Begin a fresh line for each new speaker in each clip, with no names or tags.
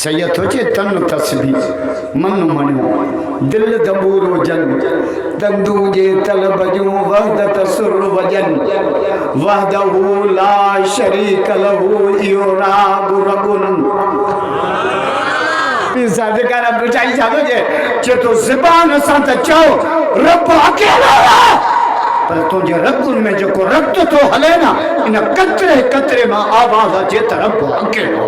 सैयद होजे तन तस्बी मन मणियो दिल दबूरो जन दंदू जे तलब जो वहदत सुर वजन वहदहु ला शरीक लहु इयो राग रगुन पिसादे का बुझाई जादो जे तो ज़बान सा त चओ रब अकेला पर तुझे रगुन में जो को रक्त तो हले ना इन कतरे कतरे में आवाज अचे त रब अकेलो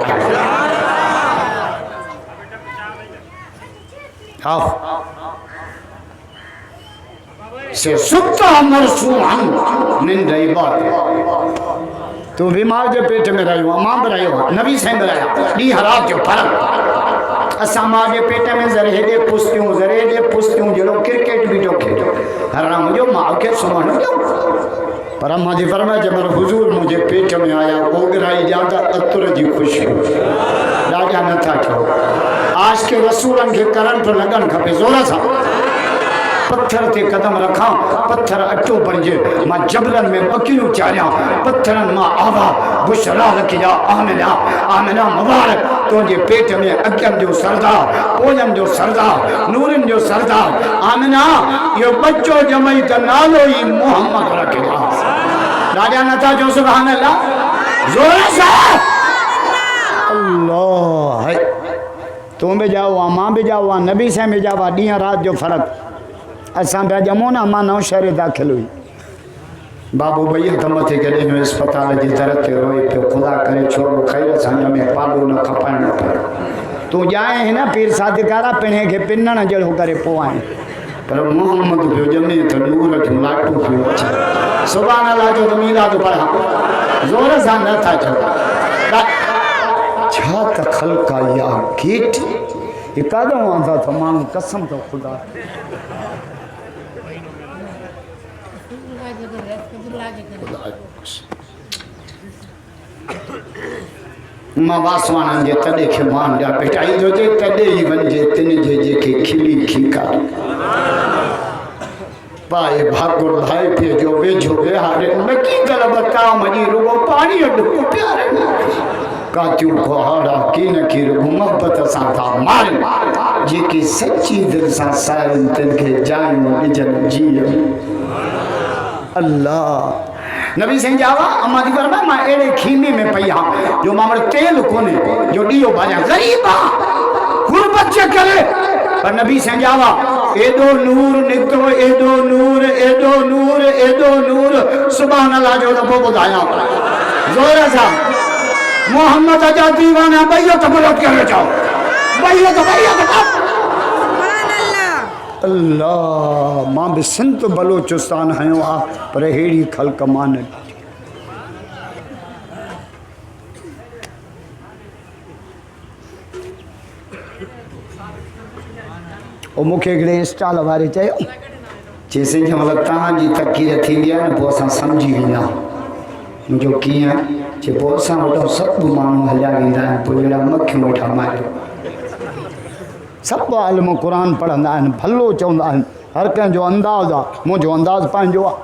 से सुप्ता मरसूअन निंद इबाद तू बीमार जो पेट में रहियो मां भी रहियो नबी साईं भी रहिया डी हरात जो फर्क असां मां जे पेट में ज़रे पुस्तियूं जहिड़ो क्रिकेट बि जो खेॾो हराम जो मां खे सुम्हण ॾियो पर मां जी फरमाए जंहिंमहिल हुज़ूर मुंहिंजे पेट में आया ओघराई ॼाता अतुर जी ख़ुशबू ॾाढा नथा ठहो आज के रसूलन के करंट लगन खपे जोर सा पत्थर ते कदम रखा पत्थर अटो बणजे मां जबलन में बकियूं चारिया पत्थरन मां आवा बुशरा रखिया आमिना आमिना मुबारक तुझे पेट में अगम जो सरदार पोयम जो सरदार नूरन जो सरदार आमिना यो बच्चो जमई त नालो ही मोहम्मद रखिया राजा नथा जो सुभान अल्लाह जोर से अल्लाह तू भी जाओ मां भी जाओ नबी से भी जाओ डी रात जो फर्क असा पे जमो ना मां नौ शहर दाखिल हुई बाबू भैया तो मथे के ॾिनो अस्पताल जी दर ते रोए पियो खुदा करे छोरो खैर संग में पालो न खपाइण पे तू जाए है ना पीर सादिकारा पिणे के पिनण जड़ो करे पोआए पर मोहम्मद पियो जमे तो नूर जो लाटू पियो अचे सुभान अल्लाह जो तो मीरा तो पढ़ा जोर सा न था चो छा त खलका या गेट ये कादो आंदा तो मां कसम तो खुदा मां वासवान जे तडे के मान जा पिटाई जो जे तडे ही वंजे तिन जे के खिली खीका पाए भागुर भाई पे जो वेझो वेहारे नकी गल बताओ मजी रुगो पानी अडो प्यारे कातियों को हाड़ा की न की मोहब्बत सा था मार जी की सच्ची दिल सा सारन तिन के जायूं निजन जी अल्लाह नबी सिंह जावा अम्मा दी फरमा मां एड़े खीमे में पई हां जो मामर तेल कोने जो दियो भाजा गरीबा गुरबत जे करे पर नबी सिंह जावा एडो नूर निकलो एडो नूर एडो नूर एडो नूर सुभान अल्लाह जो तो बुधाया जोर सा मोहम्मद जा दीवाना भैया तो बोलो क्या जाओ भैया तो अल्लाह मां भी सिंध बलोचिस्तान हयो आ पर हेड़ी खलक मान ओ मुखे हिकिड़े स्टॉल वारे चयो चेसि मतलब तव्हांजी तकीर थींदी आहे न पोइ असां सम्झी वेंदा मुंहिंजो कीअं जे पोइ असां वटि सभु माण्हू हलिया वेंदा आहिनि पोइ जहिड़ा मखियूं वेठा मारियो सब आलम कुरान पढ़ंदा आहिनि भलो चवंदा आहिनि हर कंहिंजो अंदाज़ आहे मुंहिंजो अंदाज़ पंहिंजो आहे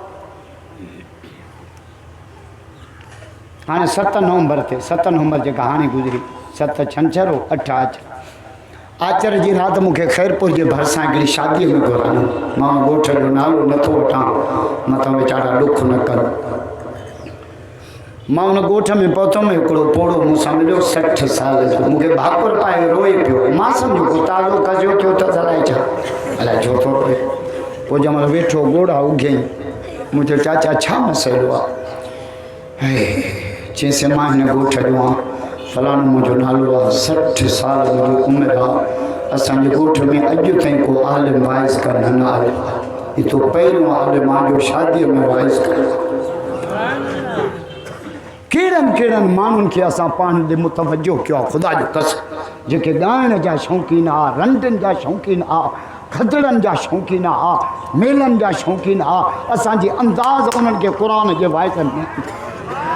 हाणे 7 नवंबर ते 7 नवंबर जेका हाणे गुज़री 7 छंछरु 8 आचर जी रात मूंखे ख़ैरपुर जे भरिसां हिकिड़ी शादीअ में घुरायो मां ॻोठ जो नालो नथो वठां मथां वीचारा ॾुख न कनि मां उन ॻोठ में पहुतमि हिकिड़ो पोड़ो मूंसां मिलियो 60 साल जो मूंखे भाकुर पाए रोए पियो मां सम्झो को ताज़ो कजो थियो त अलाए छा अलाए छो थो रोए पोइ जंहिंमहिल वेठो ॻोड़ा उघियईं मुंहिंजो चाचा छा मसइलो आहे चईंसि मां हिन ॻोठ जो आहियां फलाणो मुंहिंजो नालो आहे 60 साल मुंहिंजी उमिरि आहे असांजे ॻोठ में अॼु ताईं को आलिम वाइज़ करणु न आयो ही तो पहिरियों आलिम जो शादीअ में वाइज़ कयो केड़न मानुन के असा पान दे मुतवज्जो किया खुदा जो कस जेके गायन जा शौकीन आ रंडन जा शौकीन आ खदड़न जा शौकीन आ मेलन जा शौकीन आ असा जी अंदाज उनन के कुरान के वायसन में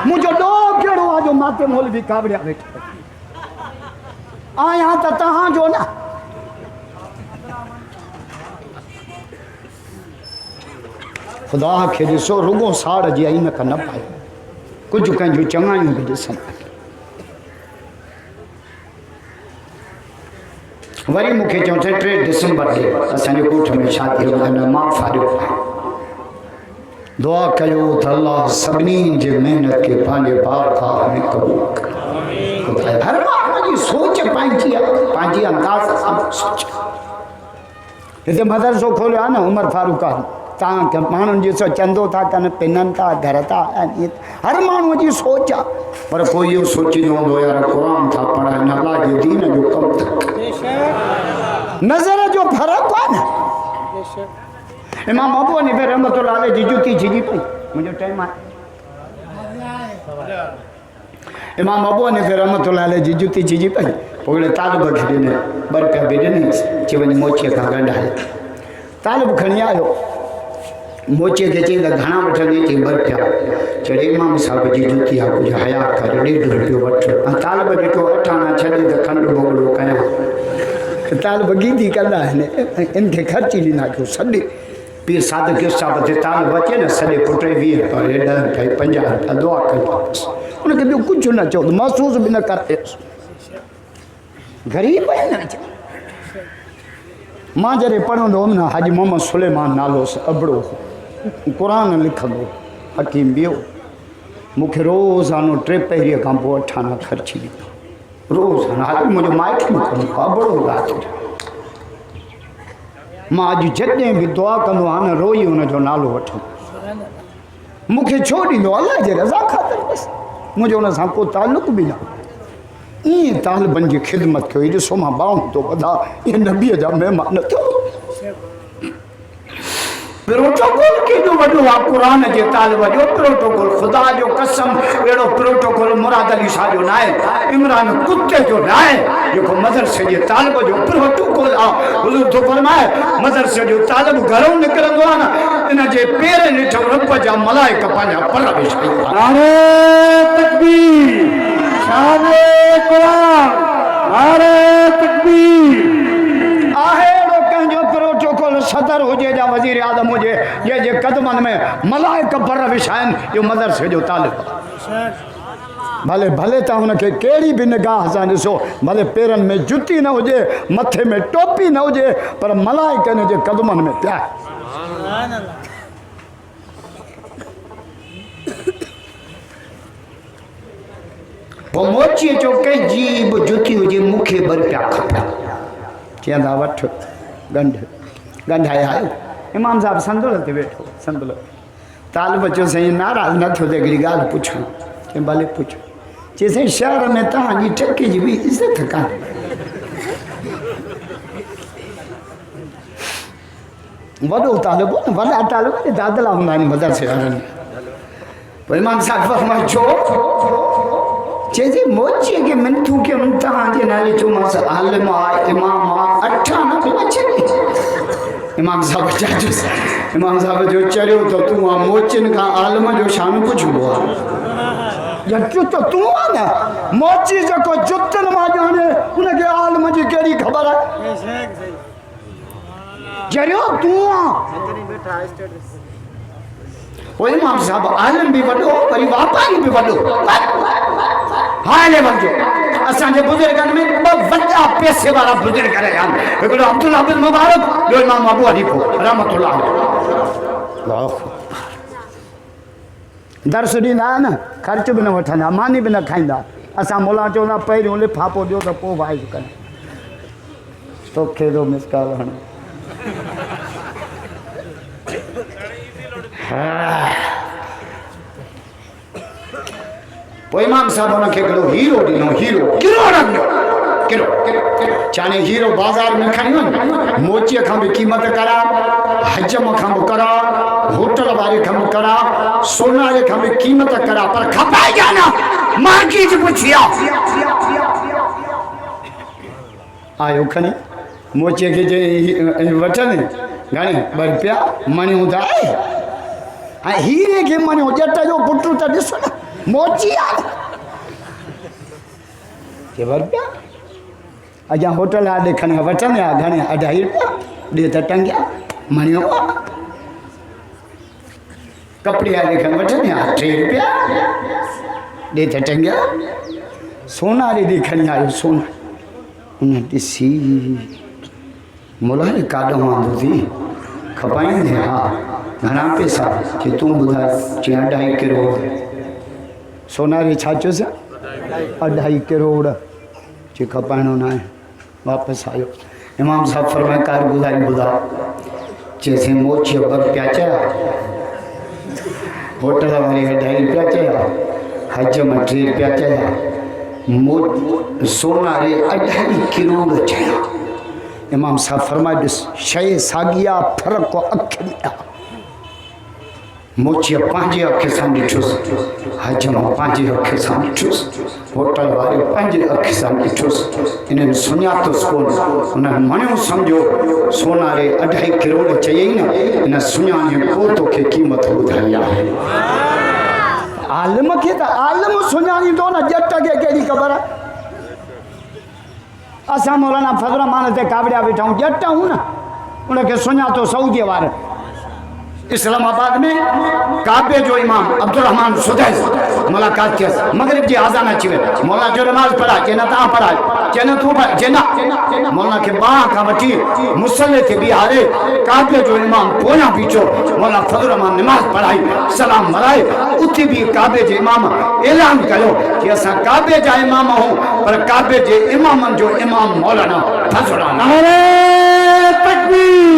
मुझो दो केड़ो आ जो माते मौलवी कावड़िया बैठे आया त तहां जो ना खुदा के दिसो रुगो साड़ जी आई न पाए कुछ कंहिंजूं चङायूं बि ॾिसनि वरी मूंखे चऊं 3 डिसेंबर ते असांजे कोठ में शादी मां फारिग दुआ कयो त अल्लाह सभिनी जे मेहनत के पंहिंजे बारगाह में क़बूल करे। हर माण्हू जी सोच पंहिंजी आहे, पंहिंजी अंदाज़ सां सोच। हिते मदरसो खोलियो आहे न उमर फारूक आहे, तव्हां माण्हुनि जी चंदो था कनि, पिननि था, घर था, हर माण्हूअ जी सोच आहे। पर कोई इहो सोचींदो हूंदो यार क़ुरान था पढ़ाइनि, अल्लाह जे दीन जो कमु था कनि। नज़र जो फ़र्क़ु आहे न। इमाम अबू हनीफा रहमतुल्लाह अलैह जी जुती छिजी पई, मुंहिंजो टाइम आहे। इमाम अबू हनीफा रहमतुल्लाह अलैह जी जुती छिजी पई, पोइ तालिब खे ॾिने, ॿ रुपया बि ॾिनईंसि, चई वञी मोचीअ खां ॻंढाए। तालिब खणी आयो, मोचीअ खे चई त घणा वठंदी? चई 2 रुपया। चई इमाम साहिब जी जुती आहे, कुझु हया कर, 1.5 रुपयो वठ। तालिब ॾिठो 8 आना छॾे त खंडु भोगड़ो कयां। तालिब गीदी कंदा आहिनि, इनखे ख़र्ची ॾींदा कयो सॾे पीर सादिक साहिब ते तालिब अचे न सॾे पुट 20 रुपया 10 रुपया 50 रुपया दुआ कयो, उनखे ॿियो कुझु न चओ, महसूस बि न करेसि। ग़रीब आहे न। मां जॾहिं पढ़ंदो हुउमि न, हाजी मोहम्मद सुलेमान नालो अबड़ो क़ुरान लिखंदो हकीम ॿियो, मूंखे रोज़ानो 3 पहिरीअ खां पोइ 8 आना ख़र्ची ॾींदो रोज़ाना। हाली मुंहिंजो माइट अबड़ो राति मां अॼु जॾहिं बि दुआ कंदो आहियां न रोई हुनजो नालो वठो। मूंखे छो ॾींदो? अलाह जे रज़ा ख़ातिर बसि, मुंहिंजो हुन सां को तालुक़ बि न। ईअं तालिबनि जी ख़िदमत कयो। ॾिसो मां ॿाहूं थो वधा, इहे नबीअ जा महिमान थियो। प्रोटोकॉल केॾो वॾो आहे क़ुरान जे तालिब जो प्रोटोकॉल। ख़ुदा जो कसम अहिड़ो प्रोटोकॉल मुराद अली शाह जो न आहे, इमरान कुते जो न आहे, जेको मदरसे जे तालिब जो प्रोटोकॉल आहे। हुज़ूर थो फरमाए मदरसे जो तालिब घरों निकिरंदो आहे न, इन जे पेर ॾिठो रब जा मलाइक पंहिंजा पर विछाई। नारे तकबीर, शाने क़ुरान, नारे तकबीर। आहे कंहिंजो प्रोटोकॉल सदर हुजे या वज़ीर आज़म हुजे, जे कदमनि में मलाइक पर विछाइनि, इहो मदरसे जो तालिब। भले भले तव्हां हुनखे कहिड़ी बि निगाह सां ॾिसो, भले पेरनि में जुती न हुजे, मथे में टोपी न हुजे, पर मलाइक हिन जे कदमनि में पिया। पोइ मोचीअ जो कंहिंजी बि जुती हुजे, मूंखे 2 रुपया खपे। चवंदा वठ ॻंढाए आयो। इमाम साहिबु संदुल ते वेठो, संदुल तालिब चयो साईं नाराज़ न थियो त हिकिड़ी ॻाल्हि पुछां। चई भले पुछ। चई साईं शहर में तव्हांजी टके जी बि इज़त कान्हे। वॾो तालिब हो न, वॾा तालिब दादला हूंदा आहिनि मदरसे वारनि। पोइ इमाम साहिबु फरमायो छो? चइजे मोचीअ खे मिनथूं कयूं, तव्हांजे नाले चयोमांसि आलिम आहे, इमाम आहे, 8 आना बि न छॾी। इमाम साहिब चाचुसि, इमाम साहिब जो चरियो त तूं आहे, मोचियुनि खां आलिम जो शान पुछिबो आहे। जटू त तूं आहे न, मोची जेको जुतनि मां ॼाणे हुनखे आलिम जी कहिड़ी ख़बर आहे? चरियो तूं आहे। पोइ इमाम साहिब आलिम बि वॾो, वरी वापारी बि वॾो। हाले वञो, असांजे बुज़ुर्गनि में 2 वॾा पैसे वारा बुज़ुर्ग रहिया आहिनि, हिकिड़ो अब्दुल्लाह बिन मुबारक, ॿियो इमाम अबू हनीफा रहमतुल्लाह अलैह। दर्स ॾींदा न, ख़र्च बि न वठंदा, मानी बि न खाईंदा। असां मुला चवंदा पहिरियों लिफ़ाफ़ो ॾियो त पोइ वाइज कनि। तोखे थो मिसकाल हणे। पोइ इमाम साहिब हुनखे हिकिड़ो हीरो ॾिनो, हीरो किरो चाहे हीरो बाज़ार में खणी वञ, मोचीअ खां बि क़ीमत करा, हजम खां बि करा, होटल वारे खां बि करा, सोनारे खां बि क़ीमत करा, पर खपाए जा न, मार्केट पुछिया। आयो खणी मोचीअ खे चई वठनि घणे 2 रुपया मणियूं त आहे। ऐं हीरे खे मणियो, ॼट जो पुटु त ॾिसो न, मोची आहे। 2 रुपया अॼा होटल वारे खणी वठंदे आहे घणे 2.5 रुपया ॾे त टंगिया मणियो। कपिड़े वारे खणी वठंदे आहे 3 रुपया ॾे त टंगिया। सोनारे ॾे खणी आयो सोना, उन्हें ॾिसी मुला ने काॾों वांदो थी खपाईंदे हा घणा पैसा कि तूं ॿुधाए चई 2.5 करोड़ सोनारी छा चयोसि 2.5 करोड़ चई खपाइणो न आहे वापसि आयो इमाम साहब फरमाए कारगुज़ारी ॿुधा चइसि मोची बर पिया चया होटल वारे 2.5 रुपया चया हज में 3 रुपया चया सोनारे 2.5 करोड़ चया इमाम साहब फरमाए ॾिस शइ साॻिया फ़र्क़ु अख में आहे मोची पंहिंजे अख सां ॾिठुसि हज मां पंहिंजे अख सां ॾिठुसि होटल वारे पंहिंजे अख सां ॾिठुसि इन्हनि सुञातुसि कोन उन्हनि मञियो सम्झो सोनारे 2.5 करोड़ चयई न इन सुञाणे पोइ तोखे क़ीमत ॿुधाई आहे आलिम खे त आलिम सुञाणींदो न ॼट खे कहिड़ी ख़बर आहे असां मौलाना फज़ल रहमान ते कावड़िया वेठा आहियूं ॼट आहियूं न उनखे सुञातो सऊदीअ वारे इस्लामाबाद में काबे जो इमाम अब्दुल रहमान सुदैस मुलाकात थी मगरिब जी आज़ान अची वे मौला जो नमाज पढ़ा चेना तव्हां पढ़ाए चेना तूं पढ़ चेना मौला के बाह खां वठी मुसल्ले ते बीहारे काबे जो इमाम पोयां बीठो मौला फज़ल रहमान नमाज पढ़ाई सलाम मराए उथी भी काबे जे इमाम ऐलान कयो कि असां काबे जा इमाम आहियूं पर काबे जे इमामनि जो इमाम मौलाना फज़ल रहमान तकबीर